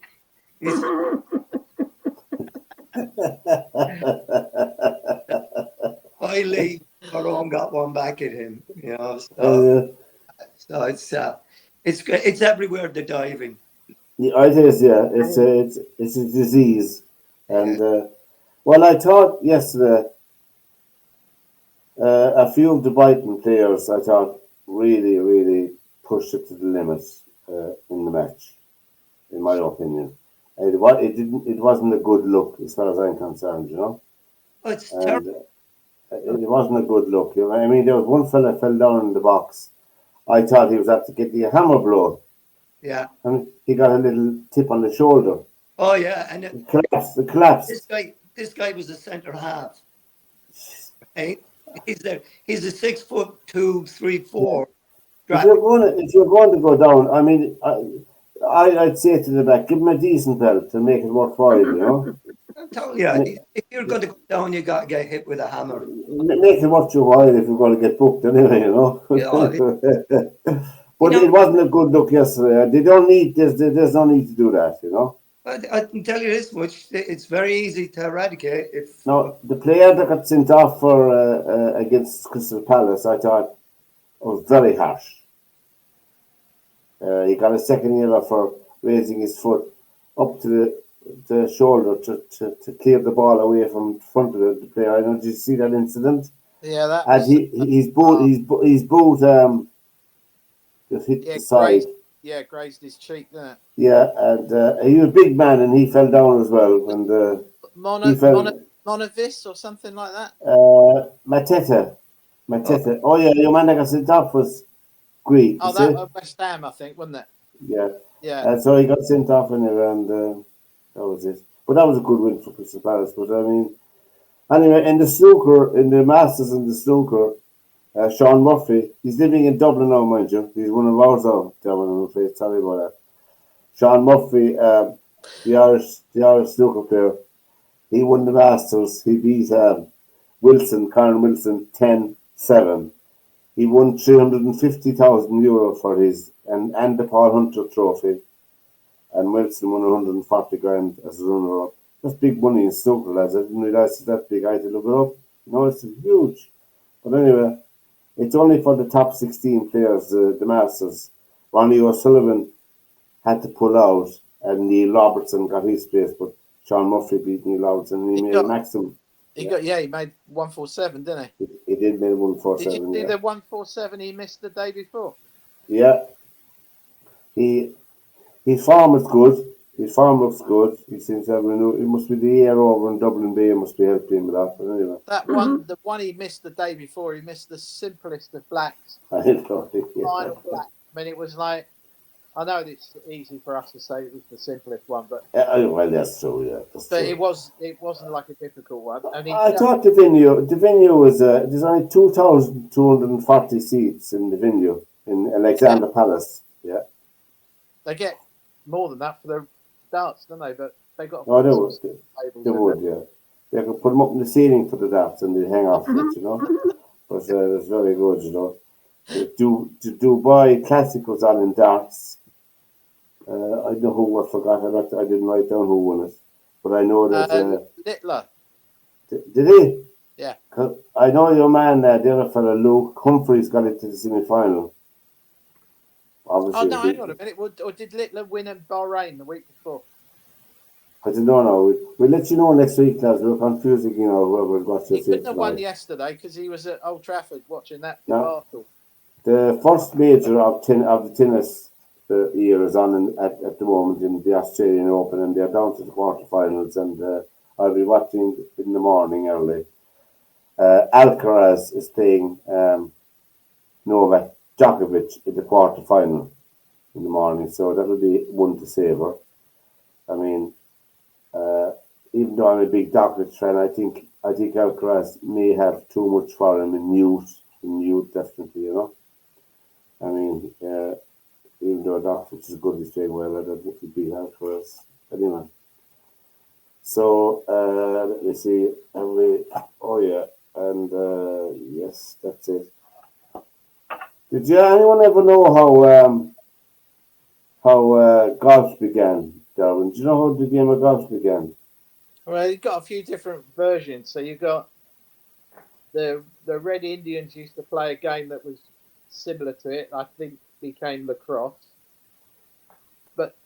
Finally, Maroon got one back at him. You know, so it's everywhere. The diving. Yeah, it is. Yeah, it's a disease, and well, I thought yesterday a few of the Brighton players I thought really pushed it to the limit in the match, in my opinion. It wasn't a good look as far as I'm concerned, you know. Oh, it's terrible. And it wasn't a good look. You know? I mean, there was one fella fell down in the box. I thought he was after getting a hammer blow, Yeah. and he got a little tip on the shoulder. Oh yeah, and It collapsed. this guy was a centre half. Right? He's a 6'2", 3'4". If you're going to go down, I mean, I'd say to the back, give him a decent belt to make it worthwhile, you know. I'm telling you, if you're going to go down, you got to get hit with a hammer. Make it worth your while if you're going to get booked anyway, you know. But it wasn't a good look yesterday. They don't need this. There's no need to do that, you know. I can tell you this much: it's very easy to eradicate. If Now the player that got sent off for against Crystal Palace, I thought was very harsh. He got a second yellow for raising his foot up to the shoulder to clear the ball away from front of the player. I don't know, did you see that incident? Yeah, that. And his boot just hit the side. Grazed his cheek there. Yeah, and he was a big man, and he fell down as well. And Monovis or something like that. Mateta. Oh yeah, your man that got sent off was Greek. Oh, that was West Ham, I think, wasn't it? Yeah. Yeah. And so he got sent off anyway, and that was it. But that was a good win for Crystal Palace. But I mean, anyway, in the snooker, in the Masters in the snooker, Sean Murphy, he's living in Dublin now, mind you. He's one of ours now, Derwynne, I'm afraid. Sorry about that. Sean Murphy, the Irish snooker player, he won the Masters. He beat Karen Wilson 10-7. He won €350,000 for his and the Paul Hunter Trophy, and Wilson won 140 grand as a runner-up. That's big money in snooker, lads. I didn't realise it's that big. I had to look it up. You know, it's huge. But anyway, it's only for the top 16 players, the Masters. Ronnie O'Sullivan had to pull out, and Neil Robertson got his place, but Sean Murphy beat Neil Robertson, and he made a maximum. He made 147, didn't he? He did make Did 147. you see Yeah. the 147 he missed the day before? Yeah. His form was good. His form looks good. He seems to have renewed. It must be the year over in Dublin Bay must be helping him with that. But anyway, That one, the one he missed the day before, he missed the simplest of blacks, I don't think. final black. I mean, it was like, I know it's easy for us to say it was the simplest one, but Well, that's true. Yeah, that's true. it wasn't like a difficult one. And I thought the venue was there's only 2,240 seats in the venue in Alexander Palace. Yeah. they get more than that for their darts, don't they? But they got. Oh, they some would. tables They in would. there. Yeah. They could put them up in the ceiling for the darts and they hang off it, you know. But it's very good, you know. The Dubai Classic was on in darts. I don't know who I forgot. I didn't write down who won it, but I know that. Littler. Did he? Yeah. 'Cause I know your man, the other fella, Luke Humphreys, got it to the semi-final. Obviously, Oh no, hang on a minute. Or did Littler win in Bahrain the week before? I don't know. We'll let you know next week, lads. We're confusing, you know, whoever got He your couldn't have won tonight. yesterday because he was at Old Trafford watching that No. debacle. The first major of the tennis year is on at the moment in the Australian Open, and they're down to the quarterfinals. And I'll be watching in the morning early. Alcaraz is playing Novak Djokovic in the quarterfinal in the morning, so that'll be one to savour. I mean, even though I'm a big Djokovic fan, I think Alcaraz may have too much for him in youth, definitely, you know. I mean, even though Djokovic is good, he's playing well, I don't think he'd beat Alcaraz. Anyway. So, let me see. Oh, yeah. And, yes, that's it. Did anyone ever know how golf began, Derwynne? Do you know how the game of golf began? Well, you've got a few different versions. So you've got the Red Indians used to play a game that was similar to it. I think became lacrosse. But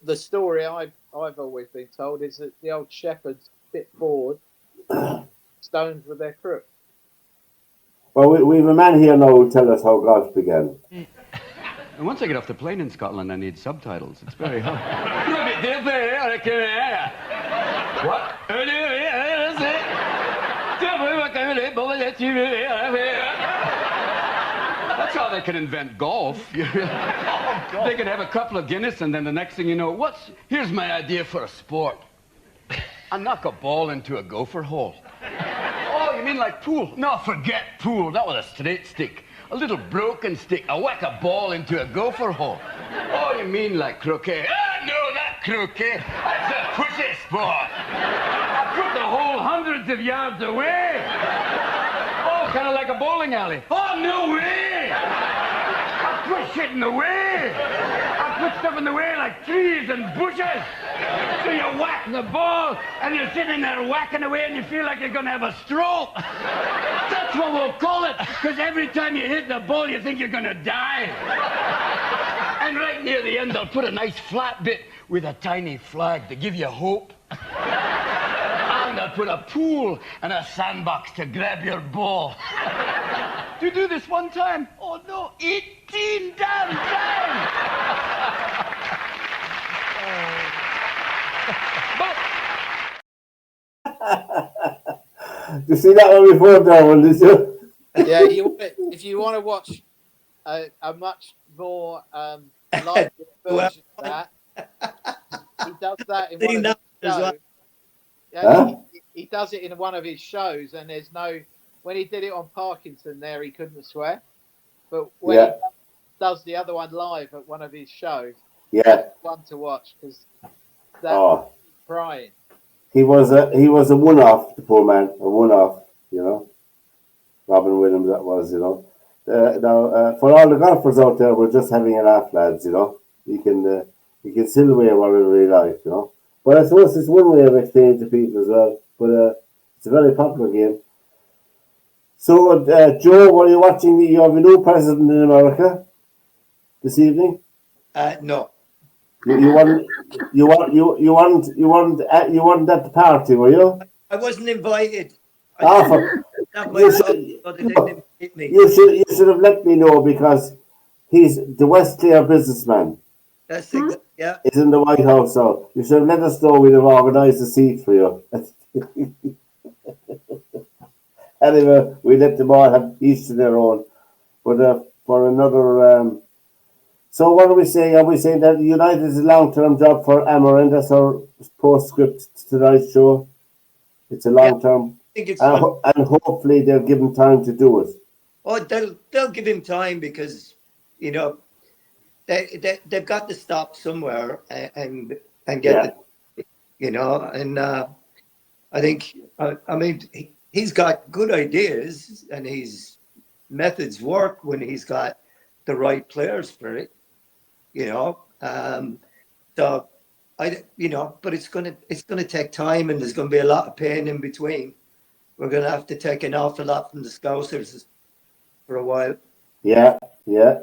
the story I've always been told is that the old shepherds bit bored, stones with their crook. Well, we have a man here now who'll tell us how golf began. And once I get off the plane in Scotland, I need subtitles. It's very hard. What? That's how they can invent golf. They can have a couple of Guinness, and then the next thing you know, here's my idea for a sport. I knock a ball into a gopher hole. Oh, you mean like pool? No, forget pool. Not with a straight stick. A little broken stick. I whack a ball into a gopher hole. Oh, you mean like croquet? Ah, no, not croquet. That's a pussy sport. I put the hole hundreds of yards away. Oh, kind of like a bowling alley. Oh, no way. I put shit in the way. I put stuff in the way like trees and bushes. So you whack the ball, and you're sitting there whacking away, and you feel like you're going to have a stroke. That's what we'll call it, because every time you hit the ball, you think you're going to die. And right near the end, they'll put a nice flat bit with a tiny flag to give you hope. And they'll put a pool and a sandbox to grab your ball. To do this one time? Oh, no, 18 damn times! You see that one before, Derwynne, did you? Yeah, if you want to watch a much more live version of that, he does that in one of his shows. Yeah, he does it in one of his shows, and there's no. When he did it on Parkinson, there he couldn't swear, but when he does the other one live at one of his shows, yeah, one to watch because that's crying. He was a one-off, the poor man, a one-off, you know. Robin Williams, that was, you know. Now, for all the golfers out there, we're just having a laugh, lads, you know. You can still wear whatever you like, you know. But I suppose it's one way of explaining to people as well. But it's a very popular game. So, Joe, were you watching? You have a new president in America this evening? No. You weren't at the party, were you? I wasn't invited. For Not my You fault, should, but they didn't hit me. you should have let me know because he's the West Clare businessman. That's Hmm? yeah. Is in the White House, so you should have let us know. We'd have organised a seat for you. Anyway, we let them all have each to their own. But for another, so what are we saying? Are we saying that United is a long-term job for Amarin? That's our postscript to tonight's show. It's a Yeah, long-term, I think it's fun. and hopefully they'll give him time to do it. Oh, they'll give him time because you know they've got to stop somewhere and get Yeah, the and I think I mean he's got good ideas and his methods work when he's got the right players for it. You know, so but it's gonna take time and there's gonna be a lot of pain in between. We're gonna have to take an awful lot from the Scousers for a while. yeah, yeah.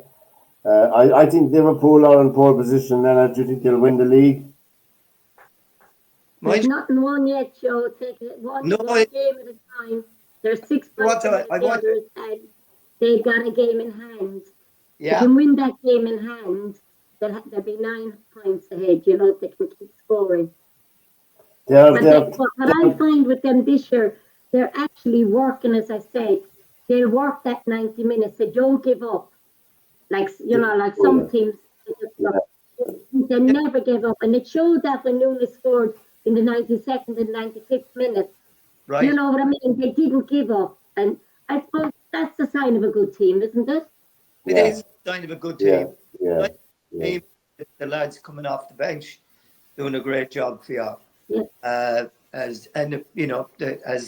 I think Liverpool are in pole position, and do you think they'll win the league? There's Mind nothing won yet, Joe. Take it one no, game at a time. There's 6 points ahead I of the want others, and they've got a game in hand. They yeah. can win that game in hand. There'll be 9 points ahead. You know, if they can keep scoring. They're, But they're, what I find with them this year, they're actually working, as I said, they'll work that 90 minutes. They don't give up. Like, like some teams, they never give up. And it showed that when Nunes scored in the 92nd and 95th minute. Right. You know what I mean? They didn't give up. And I suppose that's the sign of a good team, isn't it? It is a sign of a good team. yeah. Team, the lads coming off the bench doing a great job for you. Yeah. As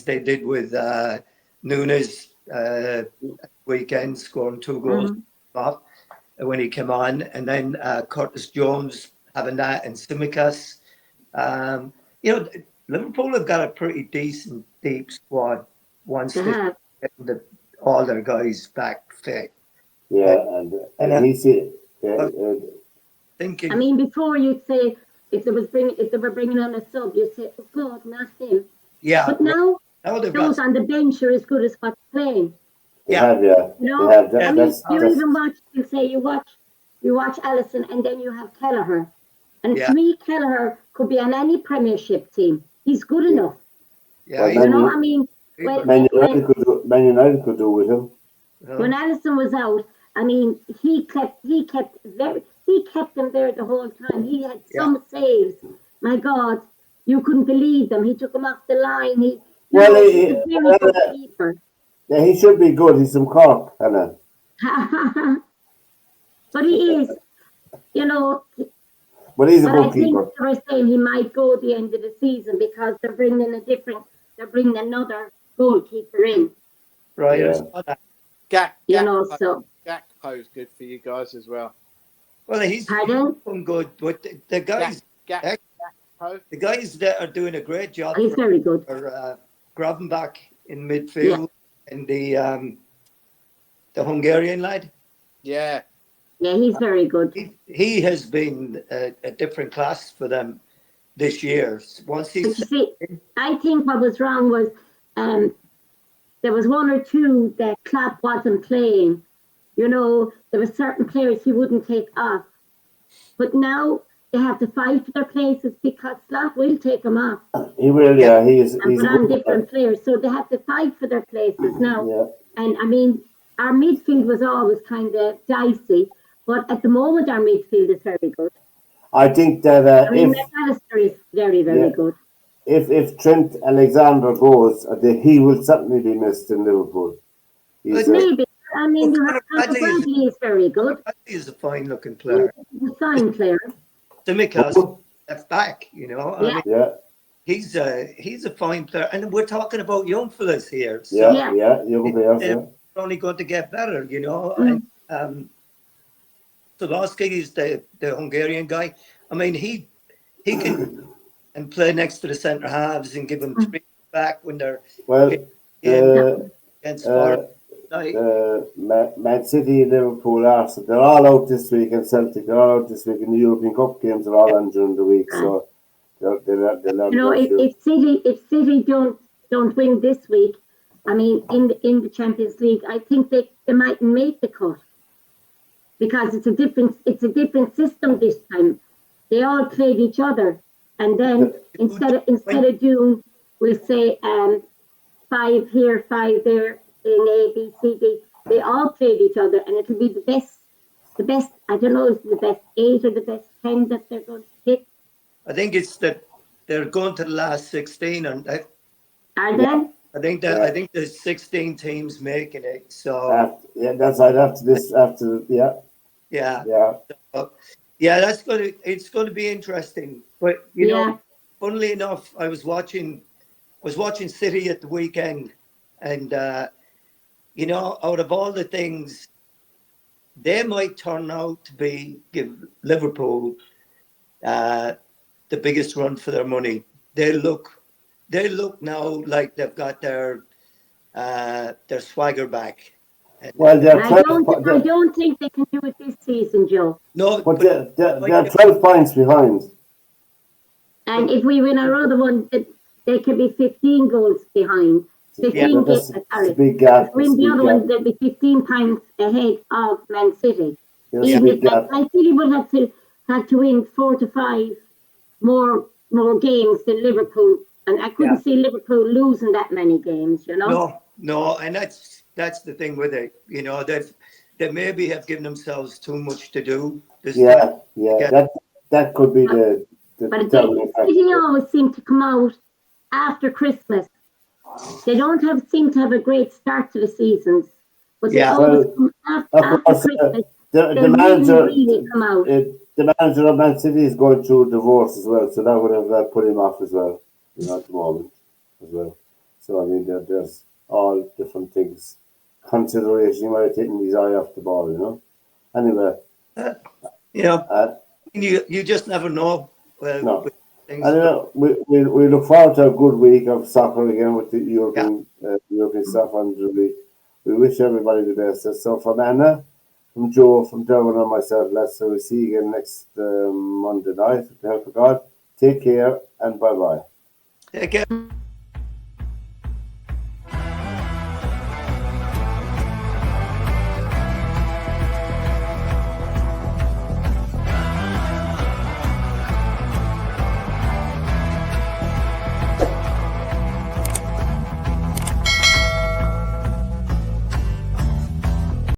they did with Nunes weekend, scoring 2 goals off when he came on, and then Curtis Jones having that, and Tsimikas. Liverpool have got a pretty decent deep squad once they get all their guys back fit. Yeah, and he's thinking. I mean, before you'd say if they were bringing on a sub, you'd say, "Oh God, not him." Yeah. But now those on the bench are as good as what's playing. They have. You even watch. You watch Allison, and then you have Kelleher, and to me, Kelleher could be on any Premiership team. He's good enough. Yeah, I mean, Man United could do with him. When Allison was out, I mean, he kept them there the whole time. He had some saves. My God, you couldn't believe them. He took them off the line. He's a very good keeper. Yeah, he should be good. He's from Cork, Hannah. But he is, But he's a good keeper. I think they were saying he might go at the end of the season because they're bringing another goalkeeper in. Right. Yeah. Gakpo's good for you guys as well. Well, he's good, but the guys, the guys that are doing a great job. He's very good. Are Gravenbach in midfield and the Hungarian lad. Yeah. Yeah, he's very good. He has been a different class for them this year. I think what was wrong was there was 1 or 2 that Klopp wasn't playing. There were certain players he wouldn't take off. But now they have to fight for their places because Klopp will take them off. He will, yeah. He's on different players. So they have to fight for their places now. Yeah. And I mean, our midfield was always kind of dicey. But at the moment, our midfield is very good. I think that McAllister is very, very good. If Trent Alexander goes, he will certainly be missed in Liverpool. Maybe. I mean, Bradley is very good. He's a fine-looking player. He's a fine player. Tsimikas left back, He's a fine player, and we're talking about young fellas here. So young players. They're only going to get better, And Solowski is the Hungarian guy. I mean, he can and play next to the centre halves and give them 3 back when they're against Man City, Liverpool, Arsenal, they're all out this week, and Celtic, they're all out this week, and the European Cup games are all on during the week. So if City don't win this week, I mean, in the Champions League, I think they might make the cut because it's a different system this time. They all played each other, and then instead of doing, we'll say 5 here, 5 there in A, B, C, D. They all played each other, and it'll be the best. I don't know, is it the best 8 or the best 10 that they're going to pick? I think it's that they're going to the last 16, and Are they? I think Yeah. there's 16 teams making it. So That's right after this. yeah. Yeah. Yeah, it's going to be interesting. But you know, funnily enough, I was watching City at the weekend, and you know, out of all the things, they might turn out to give Liverpool the biggest run for their money. They look now like they've got their swagger back. Well, I don't think they can do it this season, Joe. No, but they're 12 points behind. And if we win our other one, they could be 15 goals behind. 15 that's a big gap. If we win the other one, they'll be 15 points ahead of Man City. Even if Man City would have to win 4 to 5 more games than Liverpool, and I couldn't see Liverpool losing that many games. You know. No, and that's the thing with it. You know, they maybe have given themselves too much to do. That could be the. But City always seem to come out after Christmas. They don't seem to have a great start to the seasons, but they always come after Christmas. The manager really come out. The manager of Man City is going through a divorce as well, so that would have put him off as well, you know, at the moment as well. So I mean, there's all different things, consideration. You might have taken his eye off the ball, you know. Anyway, you just never know. No. And we look forward to a good week of soccer again with the European stuff, and we wish everybody the best. So from Anna, from Joe, from Derwynne, and myself, we'll see you again next Monday night with the help of God. Take care and bye-bye. Take care.